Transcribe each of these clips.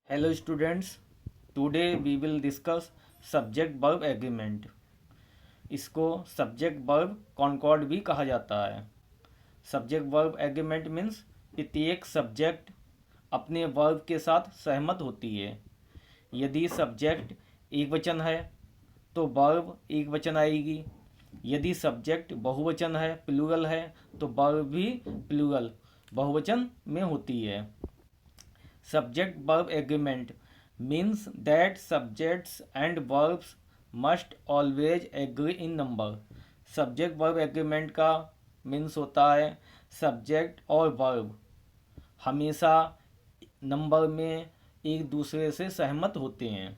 Hello students, today we will discuss subject verb agreement. इसको subject verb Concord भी कहा जाता है। सब्जेक्ट वर्ब एग्रीमेंट मीन्स प्रत्येक सब्जेक्ट अपने वर्ब के साथ सहमत होती है। यदि सब्जेक्ट एक वचन है तो वर्ब एक वचन आएगी। यदि सब्जेक्ट बहुवचन है, प्लूरल है, तो वर्ब भी प्लूरल बहुवचन में होती है। Subject verb agreement means that subjects and verbs must always agree in number. Subject verb agreement का मीन्स होता है सब्जेक्ट और वर्ब हमेशा नंबर में एक दूसरे से सहमत होते हैं।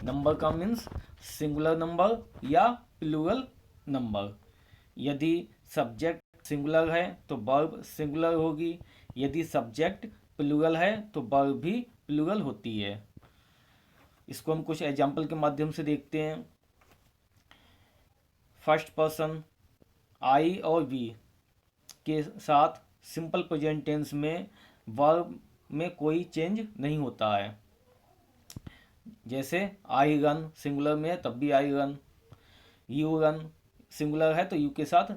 नंबर का मीन्स सिंगुलर नंबर या प्लूरल नंबर। यदि सब्जेक्ट सिंगुलर है तो वर्ब सिंगुलर होगी। यदि सब्जेक्ट प्लूरल है तो वर्ब भी प्लूरल होती है। इसको हम कुछ एग्जाम्पल के माध्यम से देखते हैं। फर्स्ट पर्सन आई और वी के साथ सिंपल प्रेजेंट टेंस में वर्ब में कोई चेंज नहीं होता है। जैसे आई रन सिंगुलर में है तब भी I run, you run singular है तो यू के साथ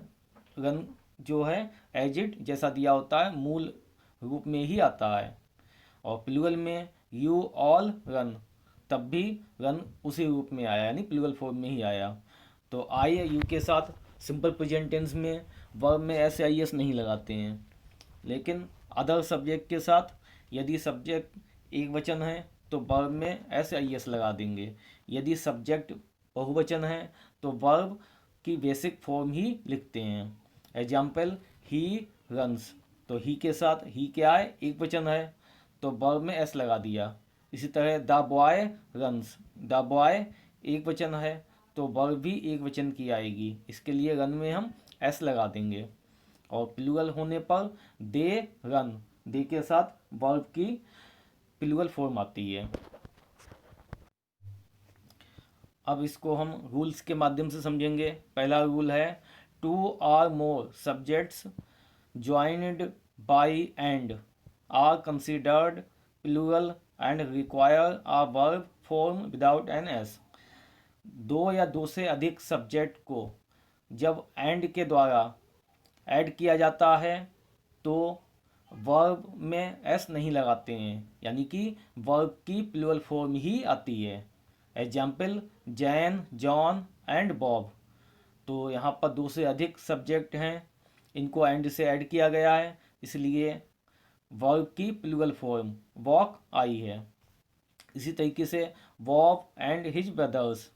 रन जो है एज इट जैसा दिया होता है मूल रूप में ही आता है। और प्लूरल में यू ऑल रन तब भी रन उसी रूप में आया यानी प्लूरल फॉर्म में ही आया। तो आई यू के साथ सिंपल प्रेजेंट टेंस में वर्ब में एस आई एस नहीं लगाते हैं, लेकिन अदर सब्जेक्ट के साथ यदि सब्जेक्ट एक वचन है तो वर्ब में एस आई एस लगा देंगे। यदि सब्जेक्ट बहुवचन है तो वर्ब की बेसिक फॉर्म ही लिखते हैं। एग्जाम्पल ही रन्स, तो ही के साथ ही क्या है एक वचन है तो वर्ब में एस लगा दिया। इसी तरह the boy runs, the boy एक वचन है तो वर्ब भी एक वचन की आएगी, इसके लिए रन में हम एस लगा देंगे। और प्लूरल होने पर दे रन, दे के साथ वर्ब की प्लूरल फॉर्म आती है। अब इसको हम रूल्स के माध्यम से समझेंगे। पहला रूल है two or more subjects joined by and are considered plural and require a verb form without an S. दो या दो से अधिक सब्जेक्ट को जब एंड के द्वारा ऐड किया जाता है तो वर्ब में एस नहीं लगाते हैं, यानी कि वर्ब की प्लूरल फॉर्म ही आती है। Example Jain, John and Bob. तो यहाँ पर दो से अधिक सब्जेक्ट हैं, इनको एंड से ऐड किया गया है, इसलिए वर्ब की प्लूरल फॉर्म वॉक आई है। इसी तरीके से Bob and his brothers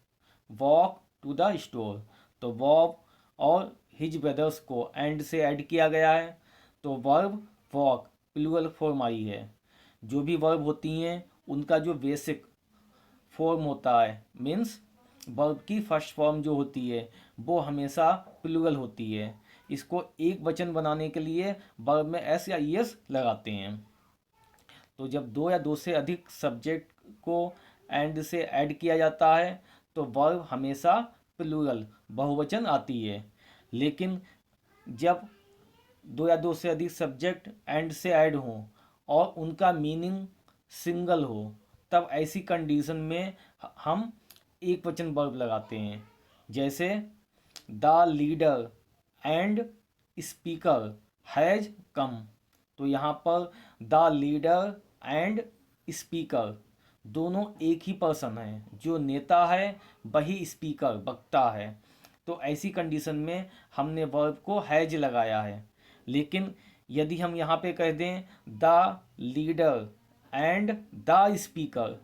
walk to the store, तो बॉब और हिज ब्रदर्स को एंड से ऐड किया गया है तो वर्ब वॉक प्लूरल फॉर्म आई है। जो भी वर्ब होती हैं उनका जो बेसिक फॉर्म होता है मीन्स वर्ब की फर्स्ट फॉर्म जो होती है वो हमेशा प्लूरल होती है। इसको एक वचन बनाने के लिए वर्ब में एस या ई एस लगाते हैं। तो जब दो या दो से अधिक सब्जेक्ट को एंड से ऐड किया जाता है तो वर्ब हमेशा प्लूरल बहुवचन आती है। लेकिन जब दो या दो से अधिक सब्जेक्ट एंड से ऐड हों और उनका मीनिंग सिंगल हो तब ऐसी कंडीशन में हम एक वचन वर्ब लगाते हैं। जैसे the leader and speaker has come, तो यहाँ पर द लीडर एंड स्पीकर दोनों एक ही पर्सन है, जो नेता है वही स्पीकर वक्ता है। तो ऐसी कंडीशन में हमने वर्ब को हैज लगाया है। लेकिन यदि हम यहाँ पे कह दें the leader and the speaker,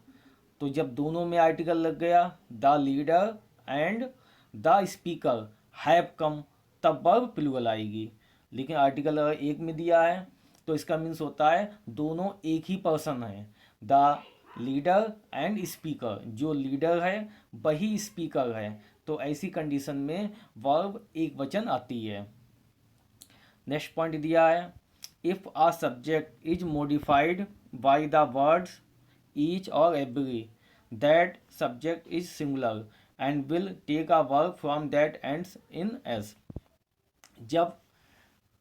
तो जब दोनों में आर्टिकल लग गया the leader and the speaker have come तब वर्ब प्लूरल आएगी। लेकिन आर्टिकल अगर एक में दिया है तो इसका मीन्स होता है दोनों एक ही पर्सन है, द लीडर एंड स्पीकर, जो लीडर है वही स्पीकर है। तो ऐसी कंडीशन में वर्ब एक वचन आती है। नेक्स्ट पॉइंट दिया है if a subject is modified by the words each और every that subject is singular and will take a verb from that ends in S. जब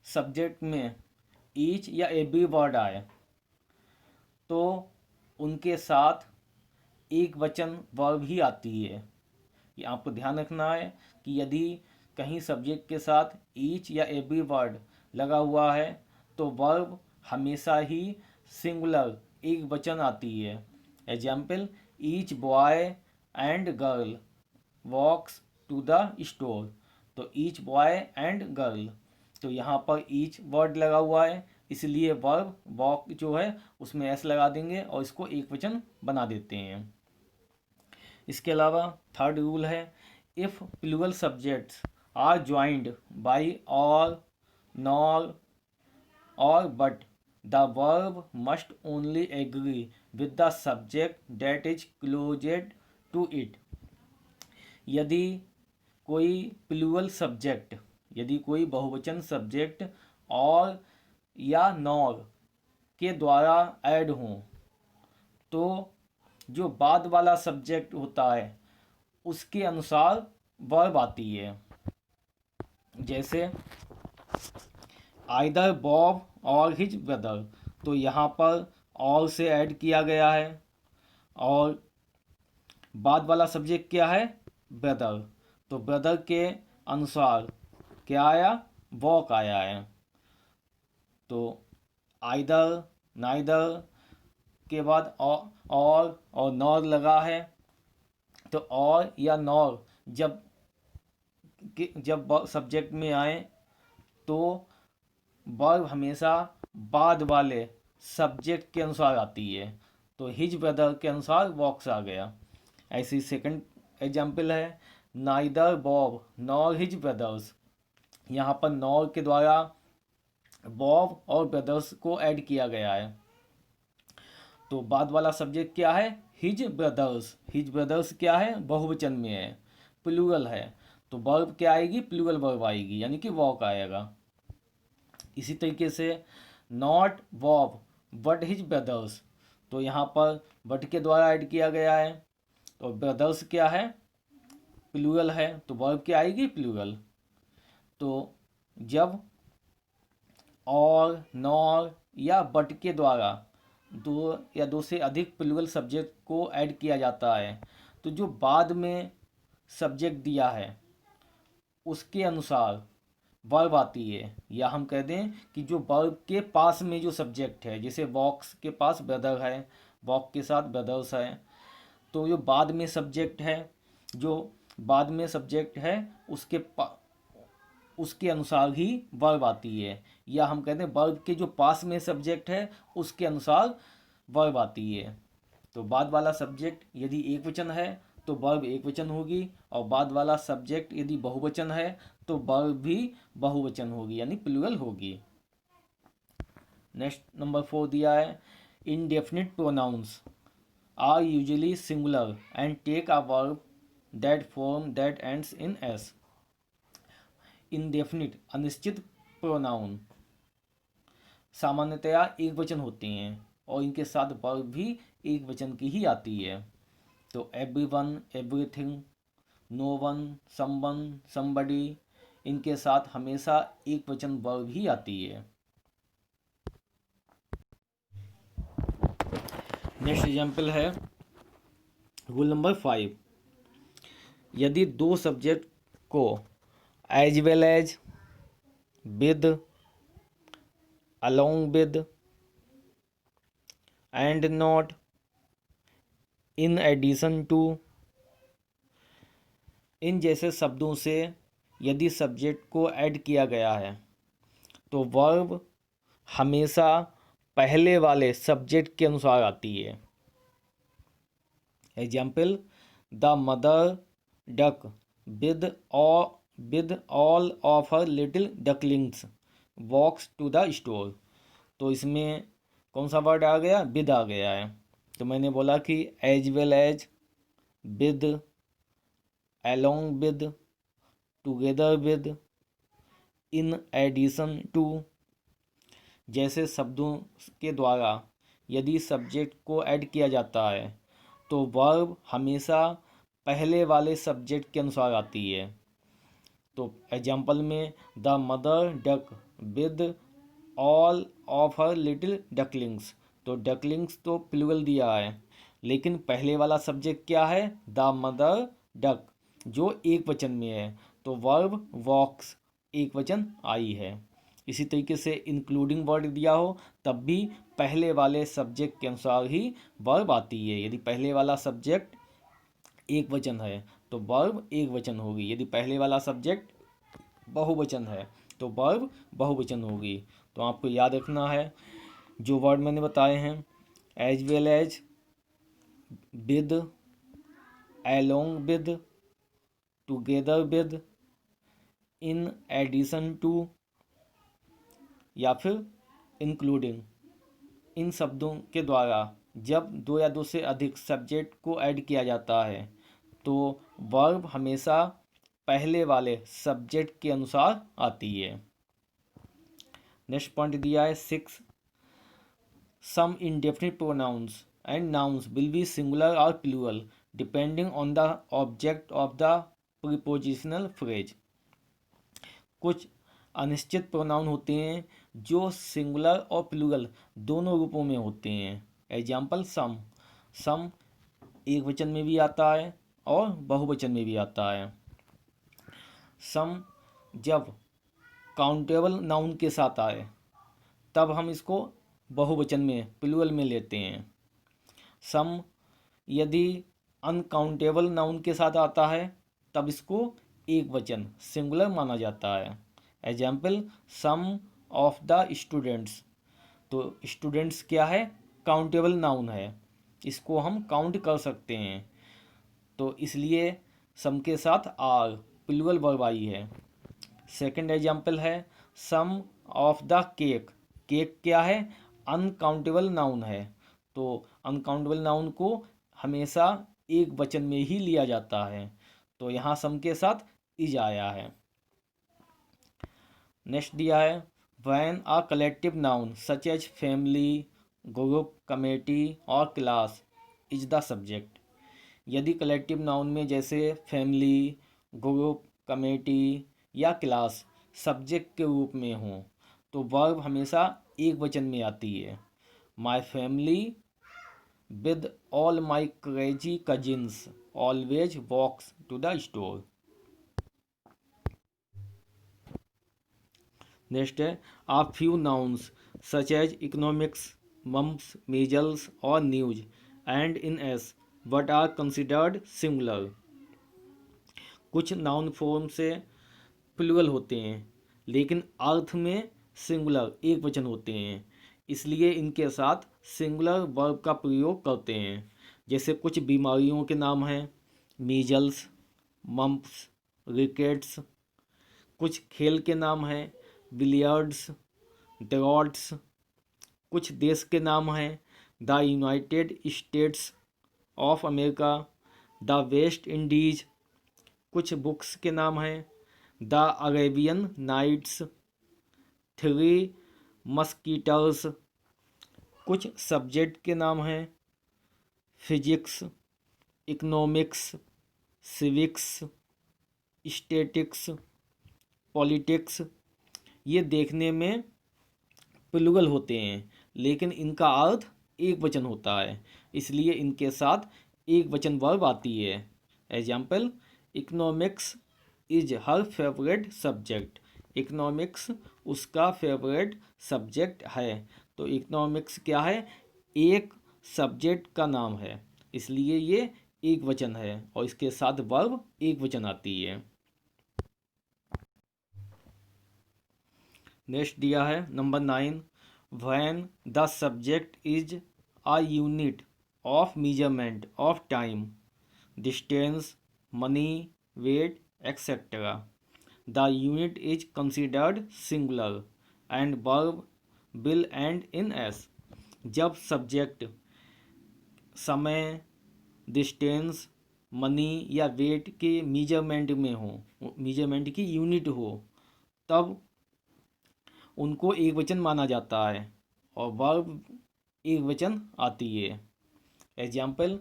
सब्जेक्ट में ईच या एवरी वर्ड आए तो उनके साथ एक वचन वर्ब ही आती है। ये आपको ध्यान रखना है कि यदि कहीं सब्जेक्ट के साथ ईच या एवरी वर्ड लगा हुआ है तो वर्ब हमेशा ही सिंगुलर एक वचन आती है। Example, each boy and girl walks to the store. तो ईच बॉय एंड गर्ल, तो यहाँ पर ईच वर्ड लगा हुआ है, इसलिए वर्ब वॉक जो है उसमें एस लगा देंगे और इसको एक वचन बना देते हैं। इसके अलावा थर्ड रूल है, if plural subjects are joined by or, nor or but, the verb must only agree with the subject that is closed to it. यदि कोई प्लूरल सब्जेक्ट, यदि कोई बहुवचन सब्जेक्ट और या नॉर के द्वारा ऐड हों तो जो बाद वाला सब्जेक्ट होता है उसके अनुसार वर्ब आती है। जैसे आइदर बॉब और हिज ब्रदर, तो यहाँ पर और से ऐड किया गया है और बाद वाला सब्जेक्ट क्या है, ब्रदर, तो ब्रदर के अनुसार क्या आया, वॉक आया है। तो आइदर, नाइदर के बाद और नॉर लगा है, तो और या नॉर जब सब्जेक्ट में आए तो वर्ब हमेशा बाद वाले सब्जेक्ट के अनुसार आती है। तो हिज ब्रदर के अनुसार वॉक्स आ गया। ऐसी सेकंड एग्जाम्पल है, neither Bob nor his brothers, यहाँ पर नॉर के द्वारा बॉब और ब्रदर्स को ऐड किया गया है। तो बाद वाला सब्जेक्ट क्या है, हिज ब्रदर्स। हिज ब्रदर्स क्या है, बहुवचन में है, प्लूरल है, तो वर्ब क्या आएगी, प्लूरल वर्ब आएगी, यानी कि वॉक आएगा। इसी तरीके से not Bob but his brothers, तो यहाँ पर बट के द्वारा ऐड किया गया है, तो ब्रदर्स क्या है, प्लूरल है, तो वर्ब क्या आएगी, प्लूरल। तो जब और, नॉर या बट के द्वारा दो या दो से अधिक प्लूरल सब्जेक्ट को ऐड किया जाता है तो जो बाद में सब्जेक्ट दिया है उसके अनुसार वर्ब आती है। या हम कह दें कि जो वर्ब के पास में जो सब्जेक्ट है, जैसे वॉक्स के पास ब्रदर है, वॉक के साथ ब्रदर्स है, तो जो बाद में सब्जेक्ट है, जो बाद में सब्जेक्ट है उसके अनुसार ही वर्ब आती है। या हम कहते हैं वर्ब के जो पास में सब्जेक्ट है उसके अनुसार वर्ब आती है। तो बाद वाला सब्जेक्ट यदि एक वचन है तो वर्ब एक वचन होगी, और बाद वाला सब्जेक्ट यदि बहुवचन है तो वर्ब भी बहुवचन होगी, यानी प्लूरल होगी। नेक्स्ट नंबर 4 दिया है, indefinite pronouns are usually singular and take a verb that form that ends in S. Indefinite अनिश्चित प्रोनाउन सामान्यतया एक वचन होते हैं और इनके साथ वर्ब भी एक वचन की ही आती है। तो everyone, everything, no one, someone, somebody, इनके साथ हमेशा एक वचन वर्ब ही आती है। नेक्स्ट एग्जाम्पल है रूल नंबर 5, यदि दो सब्जेक्ट को as well as, with, along with, and not, in addition to, इन जैसे शब्दों से यदि सब्जेक्ट को ऐड किया गया है तो वर्ब हमेशा पहले वाले सब्जेक्ट के अनुसार आती है। Example, the mother duck with all of her little ducklings walks to the store. तो इसमें कौन सा वर्ड आ गया, विद आ गया है। तो मैंने बोला कि as well as, with, along with, together with, in addition to जैसे शब्दों के द्वारा यदि सब्जेक्ट को ऐड किया जाता है तो वर्ब हमेशा पहले वाले सब्जेक्ट के अनुसार आती है। तो एग्जाम्पल में the mother duck with all of her little ducklings, तो डकलिंग्स तो प्लूरल दिया है, लेकिन पहले वाला सब्जेक्ट क्या है, द मदर डक, जो एक वचन में है, तो वर्ब वॉक्स एक वचन आई है। इसी तरीके से इंक्लूडिंग वर्ड दिया हो तब भी पहले वाले सब्जेक्ट के अनुसार ही वर्ब आती है। यदि पहले वाला सब्जेक्ट एक वचन है तो वर्ब एक वचन होगी, यदि पहले वाला सब्जेक्ट बहुवचन है तो वर्ब बहुवचन होगी। तो आपको याद रखना है जो वर्ड मैंने बताए हैं, as well as, with, along with, together with, in addition to या फिर इंक्लूडिंग। इन शब्दों के द्वारा जब दो या दो से अधिक सब्जेक्ट को ऐड किया जाता है तो वर्ब हमेशा पहले वाले सब्जेक्ट के अनुसार आती है। नेक्स्ट पॉइंट दिया है 6, some indefinite pronouns and nouns will be singular और plural depending on the object of the prepositional phrase. कुछ अनिश्चित प्रोनाउन होते हैं जो सिंगुलर और प्लूरल दोनों रूपों में होते हैं। एग्जाम्पल सम, सम एक वचन में भी आता है और बहुवचन में भी आता है। सम जब काउंटेबल नाउन के साथ आए तब हम इसको बहुवचन में प्लूरल में लेते हैं। सम यदि अनकाउंटेबल नाउन के साथ आता है तब इसको एक वचन सिंगुलर माना जाता है। Example some of the students, तो स्टूडेंट्स क्या है, काउंटेबल नाउन है, इसको हम काउंट कर सकते हैं, तो इसलिए सम के साथ आर प्लूरल वर्ब आई है। सेकंड एग्जाम्पल है सम ऑफ द केक, केक क्या है, अनकाउंटेबल नाउन है, तो अनकाउंटेबल नाउन को हमेशा एक वचन में ही लिया जाता है, तो यहाँ सम के साथ इज आया है। नेक्स्ट दिया है when a collective noun such as family, group, committee or class is the subject. यदि कलेक्टिव नाउन में जैसे फैमिली, ग्रुप, कमेटी या क्लास सब्जेक्ट के रूप में हो तो वर्ब हमेशा एक वचन में आती है। My family with all my crazy cousins always walks to the store. Next है a few nouns such as economics, mumps, measles और news end in s but are considered singular. कुछ नाउन फॉर्म से plural होते हैं लेकिन अर्थ में singular एक वचन होते हैं, इसलिए इनके साथ सिंगुलर वर्ब का प्रयोग करते हैं। जैसे कुछ बीमारियों के नाम हैं मीजल्स, मम्प्स, रिकेट्स। कुछ खेल के नाम हैं बिलियर्ड्स, ड्रॉट्स। कुछ देश के नाम हैं the United states of America, the West Indies. कुछ बुक्स के नाम हैं द अरेबियन नाइट्स, थ्री मस्कीटर्स। कुछ सब्जेक्ट के नाम हैं physics, economics, civics, statics, politics. ये देखने में प्लूरल होते हैं लेकिन इनका अर्थ एक वचन होता है, इसलिए इनके साथ एक वचन वर्ब आती है। Example economics is her favourite subject, economics उसका फेवरेट सब्जेक्ट है, तो इकोनॉमिक्स क्या है, एक सब्जेक्ट का नाम है, इसलिए ये एक वचन है और इसके साथ वर्ब एक वचन आती है। नेक्स्ट दिया है number 9, when the subject is a unit of measurement of time, distance, money, weight etcetera, the unit is considered singular and verb will end in S. जब सब्जेक्ट समय, डिस्टेंस, मनी या weight के measurement में हो, measurement की unit हो, तब उनको एक वचन माना जाता है और वर्ब एक वचन आती है। Example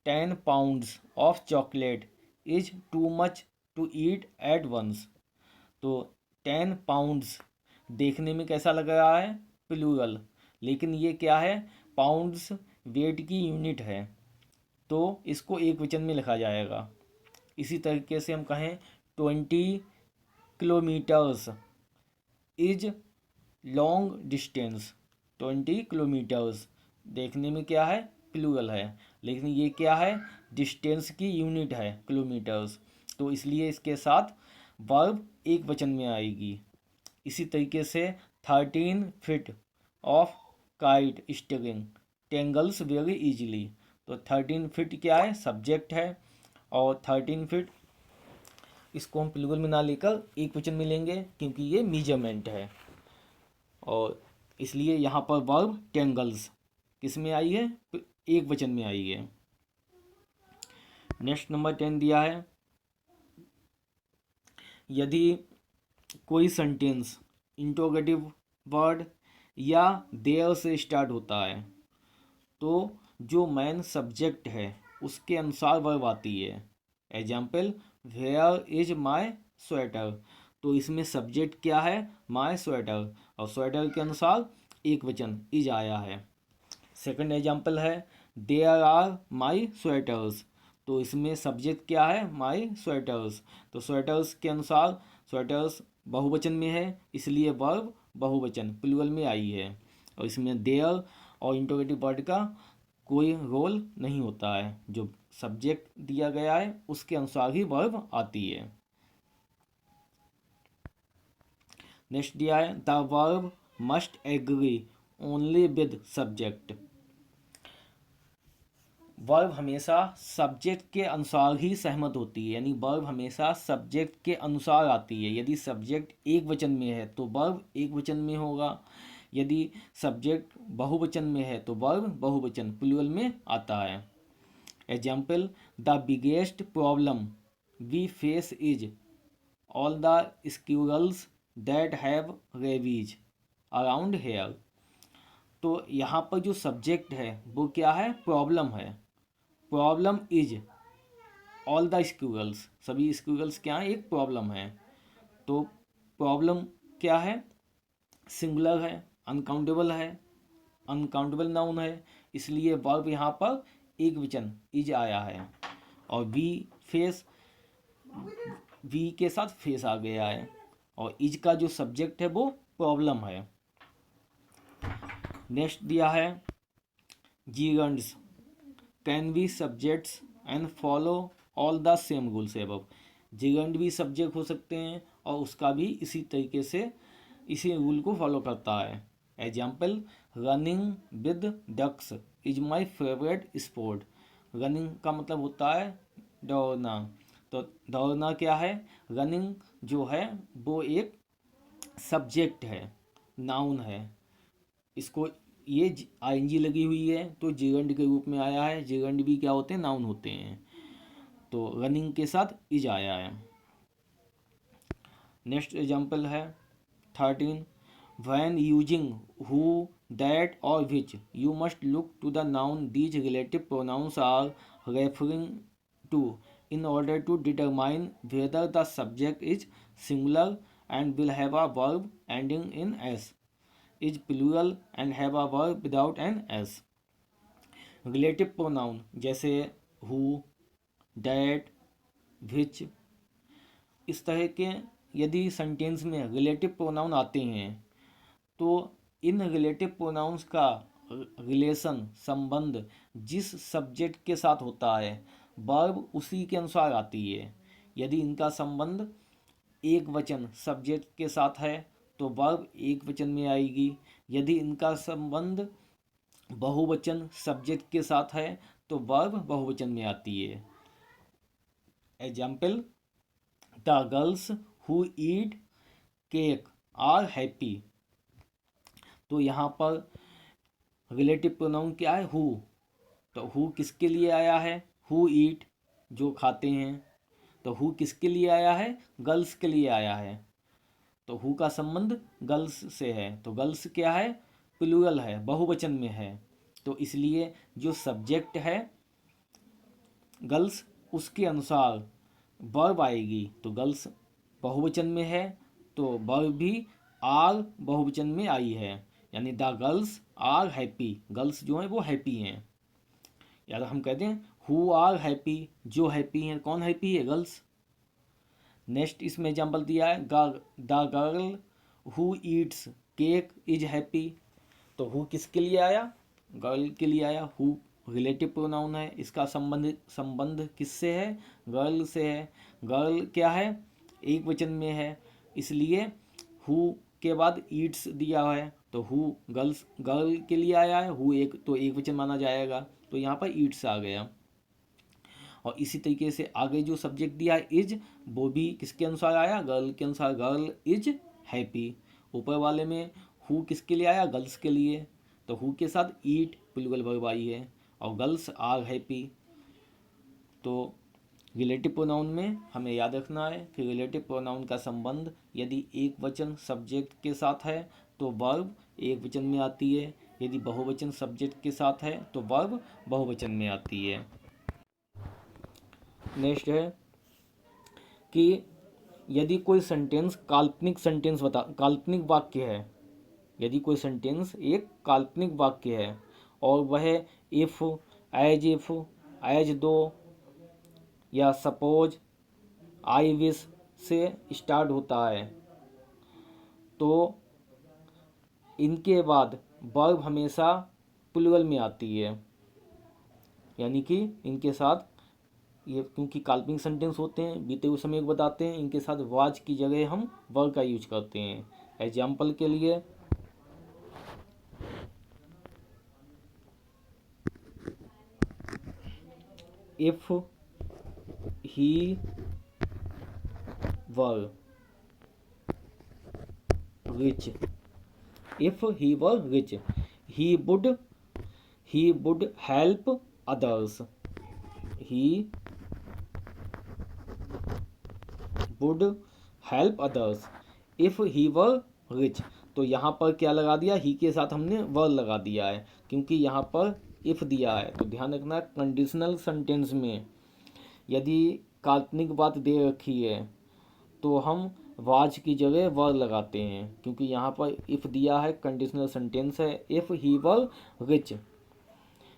10 pounds of chocolate is too much to eat at once. तो 10 पाउंड्स देखने में कैसा लग रहा है, प्लूरल, लेकिन ये क्या है, पाउंड्स वेट की यूनिट है, तो इसको एक वचन में लिखा जाएगा। इसी तरीके से हम कहें 20 kilometres is long distance. 20 kilometres देखने में क्या है, प्लूरल है, लेकिन ये क्या है, डिस्टेंस की यूनिट है, किलोमीटर्स, तो इसलिए इसके साथ वर्ब एक वचन में आएगी। इसी तरीके से 13 feet of kite sting tangles very easily. तो 13 फीट क्या है, सब्जेक्ट है, और 13 फीट इसको हम प्लूरल में ना लेकर एक वचन में लेंगे क्योंकि ये मेजरमेंट है, और इसलिए यहाँ पर वर्ब टेंगल्स किस में आई है, एक वचन में आई है। नेक्स्ट नंबर 10 दिया है, यदि कोई सेंटेंस इंटरोगेटिव वर्ड या देयर से स्टार्ट होता है तो जो मेन सब्जेक्ट है उसके अनुसार वर्ब आती है। Example, where is my sweater, तो इसमें सब्जेक्ट क्या है, माई स्वेटर, और स्वेटर के अनुसार एक वचन इज आया है। सेकंड एग्जाम्पल है, देयर आर माई स्वेटर्स, तो इसमें सब्जेक्ट क्या है, माई स्वेटर्स, तो स्वेटर्स के अनुसार स्वेटर्स बहुवचन में है, इसलिए वर्ब बहुवचन प्लूरल में आई है, और इसमें देयर और इंटरोगेटिव वर्ड का कोई रोल नहीं होता है, जो सब्जेक्ट दिया गया है उसके अनुसार ही वर्ब आती है। नेक्स्ट दिया है, the verb must agree only with subject. Verb हमेशा सब्जेक्ट के अनुसार ही सहमत होती है, यानी वर्ब हमेशा सब्जेक्ट के अनुसार आती है। यदि सब्जेक्ट एक वचन में है तो वर्ब एक वचन में होगा, यदि सब्जेक्ट बहुवचन में है तो वर्ब बहुवचन प्लूरल में आता है। Example, the biggest problem we face is all the squirrels that have rabies around here. तो यहाँ पर जो सब्जेक्ट है वो क्या है, प्रॉब्लम है। Problem is all the squirrels, सभी स्क्विरल्स क्या है, एक प्रॉब्लम है। तो प्रॉब्लम क्या है, सिंगुलर है, अनकाउंटेबल है, अनकाउंटेबल नाउन है, इसलिए वर्ब यहाँ पर एक वचन इज आया है, और वी फेस, वी के साथ फेस आ गया है, और इज का जो सब्जेक्ट है वो प्रॉब्लम है। नेक्स्ट दिया है, gerunds can be subjects and follow all the same rules above. Gerund भी सब्जेक्ट हो सकते हैं और उसका भी इसी तरीके से इसी रूल को फॉलो करता है। Example, running with ducks is my favourite sport. Running का मतलब होता है दौड़ना, तो दौड़ना क्या है, रनिंग जो है वो एक सब्जेक्ट है, नाउन है, इसको ये आईएनजी लगी हुई है तो जिगंड के रूप में आया है। जिगंड भी क्या होते हैं, नाउन होते हैं, तो रनिंग के साथ इज आया है। नेक्स्ट एग्जाम्पल है 13, when using who that or which you must look to the noun these relative pronouns are referring to in order to determine whether the subject is singular and will have a verb ending in s, is plural and have a verb without an s। Relative pronoun जैसे who, that, which, इस तरह के यदि sentence में relative pronoun आते हैं तो इन relative pronouns का रिलेशन, संबंध जिस सब्जेक्ट के साथ होता है वर्ब उसी के अनुसार आती है। यदि इनका संबंध एक वचन सब्जेक्ट के साथ है तो वर्ब एक वचन में आएगी, यदि इनका संबंध बहुवचन सब्जेक्ट के साथ है तो वर्ब बहुवचन में आती है। Example, the girls who eat cake are happy. तो यहाँ पर रिलेटिव प्रोनाउन क्या है, हु, तो हु किसके लिए आया है, हु ईट जो खाते हैं, तो हु किसके लिए आया है, गर्ल्स के लिए आया है, तो हु का संबंध गर्ल्स से है, तो गर्ल्स क्या है, प्लूरल है, बहुवचन में है, तो इसलिए जो सब्जेक्ट है गर्ल्स उसके अनुसार वर्ब आएगी। तो गर्ल्स बहुवचन में है तो वर्ब भी आर बहुवचन में आई है, यानी the girls are happy, girls जो हैं वो हैप्पी हैं। या हम कहते हैं हु आर हैप्पी, जो हैप्पी हैं, कौन हैप्पी है, गर्ल्स। नेक्स्ट इसमें एग्जाम्पल दिया है the girl who Yeats cake is happy. तो हु किसके लिए आया, गर्ल के लिए आया। हु रिलेटिव प्रोनाउन है, इसका संबंध किससे है, गर्ल से है। गर्ल क्या है, एक वचन में है, इसलिए हु के बाद ईट्स दिया है, तो हु गर्ल के लिए आया है, हु एक वचन माना जाएगा, तो यहाँ पर ईट्स आ गया। और इसी तरीके से आगे जो सब्जेक्ट दिया है इज, वो भी किसके अनुसार आया, गर्ल के अनुसार, गर्ल इज हैप्पी। ऊपर वाले में हु किसके लिए आया, गर्ल्स के लिए, तो हु के साथ ईट प्लूरल वर्ब आई है, और गर्ल्स आर हैप्पी। तो रिलेटिव प्रोनाउन में हमें याद रखना है कि रिलेटिव प्रोनाउन का संबंध यदि एक वचन सब्जेक्ट के साथ है तो वर्ब एक वचन में आती है, यदि बहुवचन सब्जेक्ट के साथ है तो वर्ब बहुवचन में आती है। नेक्स्ट है कि यदि कोई सेंटेंस काल्पनिक वाक्य है, यदि कोई सेंटेंस एक काल्पनिक वाक्य है और वह इफ़, एज दो या सपोज, आई विश से स्टार्ट होता है, तो इनके बाद वर्ब हमेशा प्लूरल में आती है। यानी कि इनके साथ ये, क्योंकि काल्पनिक सेंटेंस होते हैं, बीते हुए समय को बताते हैं, इनके साथ वाज की जगह हम वर्ब का यूज करते हैं। एग्जाम्पल के लिए if he were rich, if he were rich he would help others, he would help others if he were rich। तो यहाँ पर क्या लगा दिया, ही के साथ हमने वर लगा दिया है, क्योंकि यहाँ पर इफ़ दिया है। तो ध्यान रखना, कंडीशनल सेंटेंस में यदि काल्पनिक बात दे रखी है तो हम वाज की जगह वर लगाते हैं, क्योंकि यहाँ पर इफ़ दिया है, कंडीशनल सेंटेंस है। इफ़ ही वर रिच,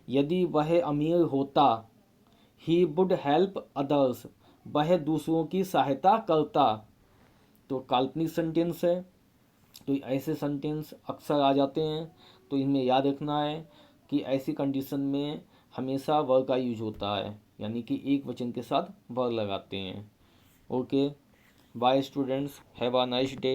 यदि वह अमीर होता, ही वुड हेल्प अदर्स, वह दूसरों की सहायता करता। तो काल्पनिक सेंटेंस है, तो ऐसे सेंटेंस अक्सर आ जाते हैं, तो इनमें याद रखना है कि ऐसी कंडीशन में हमेशा वर का यूज होता है, यानी कि एक वचन के साथ वर लगाते हैं। Okay, bye students, have a nice day.